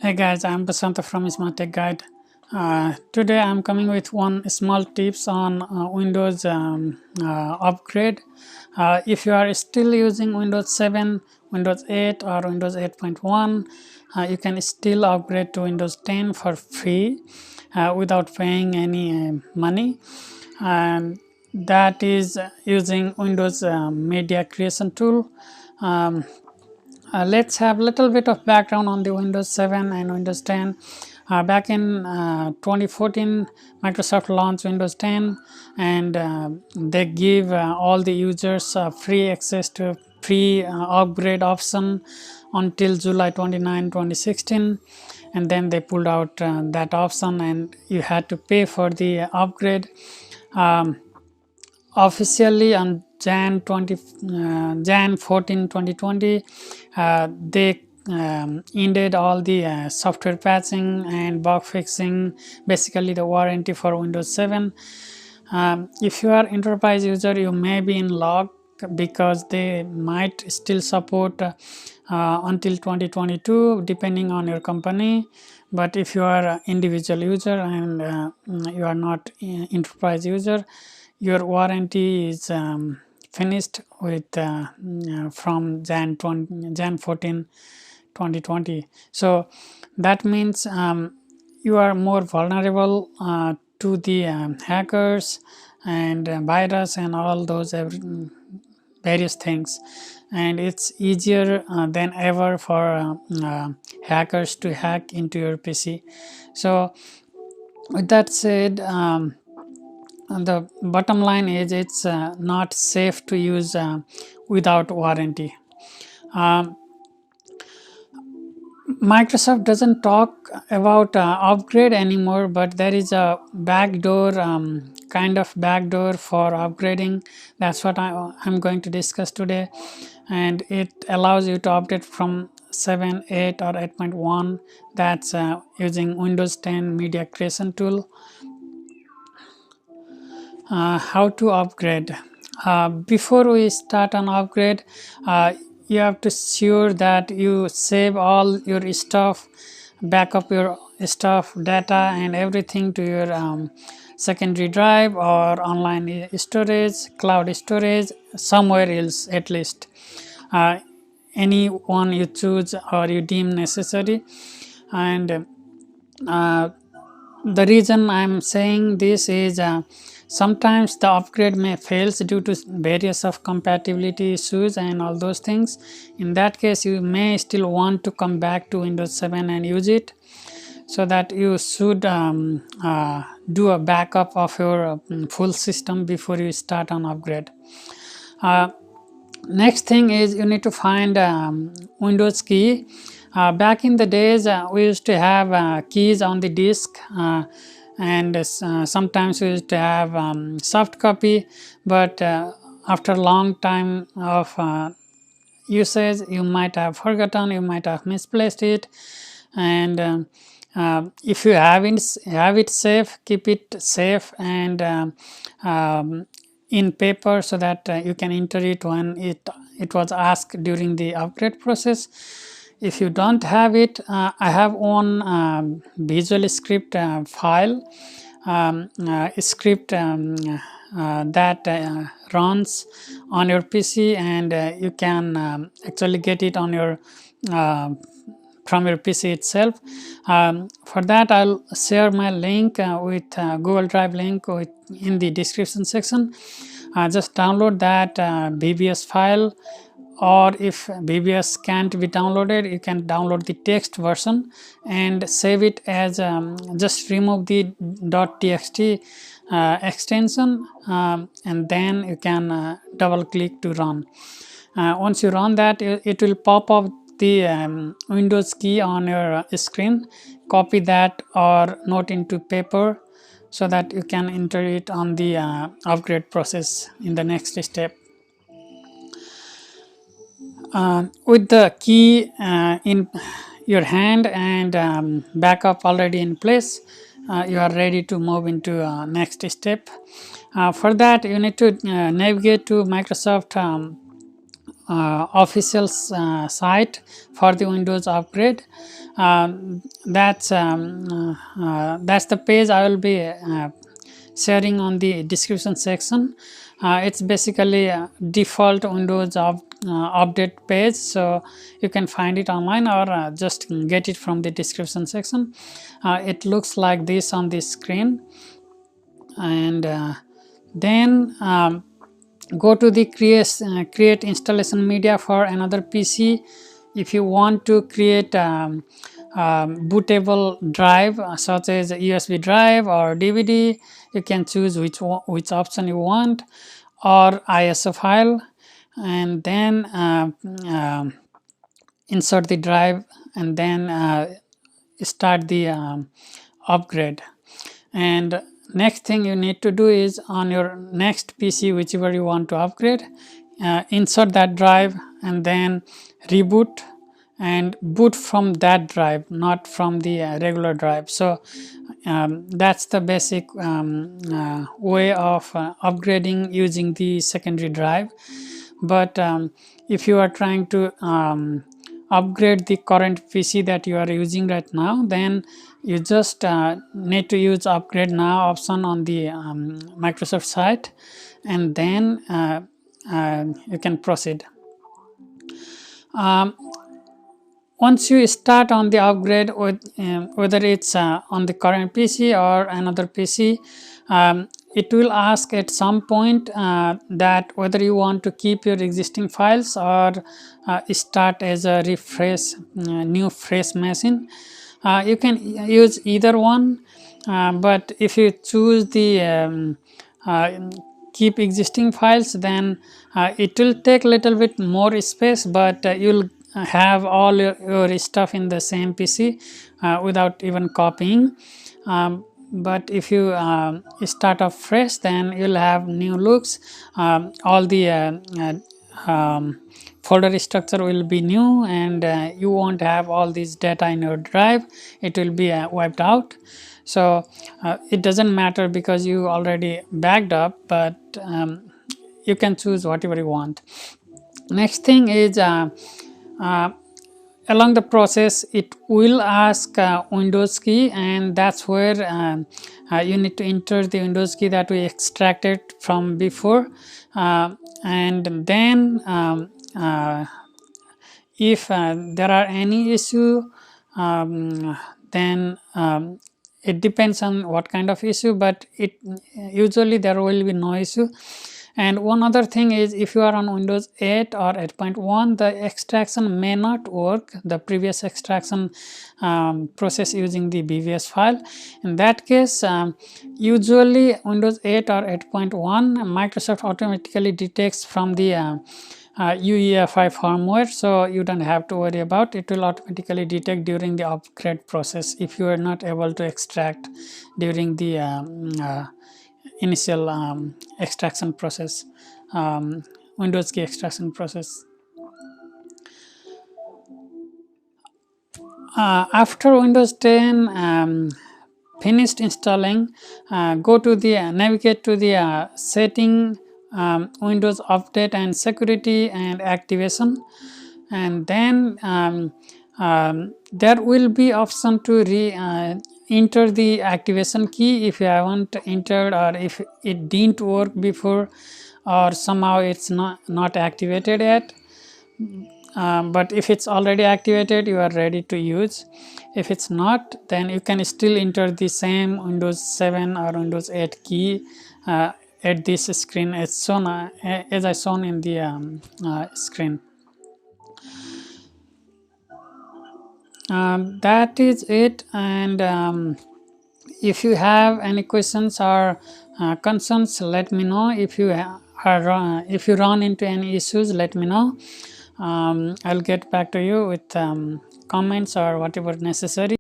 Hey guys, I'm Prasanta from Smart Tech Guide. Today I'm coming with one small tips on Windows upgrade. If you are still using Windows 7, Windows 8 or Windows 8.1, you can still upgrade to Windows 10 for free without paying any money. And that is using Windows Media Creation Tool. Um, let's have a little bit of background on the Windows 7 and Windows 10. Back in 2014, Microsoft launched Windows 10 and they give all the users free access to free upgrade option until July 29, 2016, and then they pulled out that option and you had to pay for the upgrade. Um, Officially on Jan 14, 2020, they ended all the software patching and bug fixing, basically the warranty for Windows 7. If you are enterprise user, you may be in luck because they might still support until 2022 depending on your company. But if you are an individual user and you are not enterprise user, your warranty is finished with from Jan 14, 2020. So that means you are more vulnerable to the hackers and virus and all those various things, and it's easier than ever for hackers to hack into your PC. So with that said, the bottom line is it's not safe to use without warranty. um, Microsoft doesn't talk about upgrade anymore, but there is a backdoor kind of backdoor for upgrading. That's what I'm going to discuss today, and it allows you to update from 7, 8 or 8.1. That's using Windows 10 Media Creation Tool. How to upgrade? Before we start an upgrade, you have to sure that you save all your stuff, back up your stuff, data and everything to your secondary drive or online storage, cloud storage, somewhere else at least. Any one you choose or you deem necessary. And the reason I'm saying this is sometimes the upgrade may fails due to various of compatibility issues and all those things. In that case, you may still want to come back to Windows 7 and use it, so that you should do a backup of your full system before you start an upgrade. Next thing is you need to find Windows key. Back in the days, we used to have keys on the disk, and sometimes we used to have soft copy, but after a long time of usage, you might have forgotten, you might have misplaced it, and if you have it safe, keep it safe and in paper, so that you can enter it when it was asked during the upgrade process. If you don't have it, I have one Visual Script file, script that runs on your PC, and you can actually get it on your from your PC itself. For that, I'll share my link with Google Drive link in the description section. Just download that BBS file, or if BBS can't be downloaded, you can download the text version and save it as just remove the .txt extension, and then you can double click to run. Once you run that, it will pop up the Windows key on your screen. Copy that or note into paper, so that you can enter it on the upgrade process in the next step. With the key in your hand and backup already in place, you are ready to move into next step. For that, you need to navigate to Microsoft official site for the Windows upgrade. That's the page I will be sharing on the description section. It's basically a default Windows update page, so you can find it online or just get it from the description section. It looks like this on the screen, and then go to the create installation media for another PC. If you want to create bootable drive such as a USB drive or DVD, you can choose which option you want, or ISO file, and then insert the drive, and then start the upgrade. And next thing you need to do is, on your next PC, whichever you want to upgrade, insert that drive and then reboot and boot from that drive, not from the regular drive. So that's the basic way of upgrading using the secondary drive. But if you are trying to upgrade the current PC that you are using right now, then you just need to use upgrade now option on the Microsoft site, and then you can proceed. Once you start on the upgrade, whether it's on the current PC or another PC, it will ask at some point that whether you want to keep your existing files or start as a refresh, new fresh machine. You can use either one, but if you choose the keep existing files, then it will take a little bit more space, but you'll have all your stuff in the same PC without even copying. But if you start off fresh, then you'll have new looks. All the folder structure will be new, and you won't have all this data in your drive. It will be wiped out. So it doesn't matter because you already backed up, but you can choose whatever you want. Next thing is, along the process it will ask Windows key, and that's where you need to enter the Windows key that we extracted from before, and then if there are any issue, then it depends on what kind of issue, but it usually there will be no issue. And one other thing is, if you are on Windows 8 or 8.1, the extraction may not work, the previous extraction process using the BVS file. In that case, usually Windows 8 or 8.1, Microsoft automatically detects from the UEFI firmware, so you don't have to worry about it. It will automatically detect during the upgrade process if you are not able to extract during the initial extraction process, Windows key extraction process. After Windows 10 finished installing, go to the navigate to the setting, Windows update and security and activation, and then there will be option to enter the activation key if you haven't entered, or if it didn't work before, or somehow it's not activated yet. But if it's already activated, you are ready to use. If it's not, then you can still enter the same Windows 7 or Windows 8 key at this screen as shown, as I shown in the screen. That is it. And if you have any questions or concerns, let me know. If you if you run into any issues, let me know. I'll get back to you with comments or whatever necessary.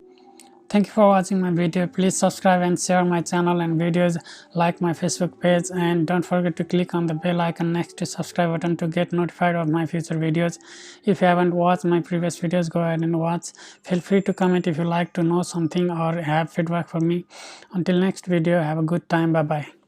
Thank you for watching my video. Please subscribe and share my channel and videos, like my Facebook page, and don't forget to click on the bell icon next to subscribe button to get notified of my future videos. If you haven't watched my previous videos, go ahead and watch. Feel free to comment if you like to know something or have feedback for me. Until next video, have a good time. Bye bye.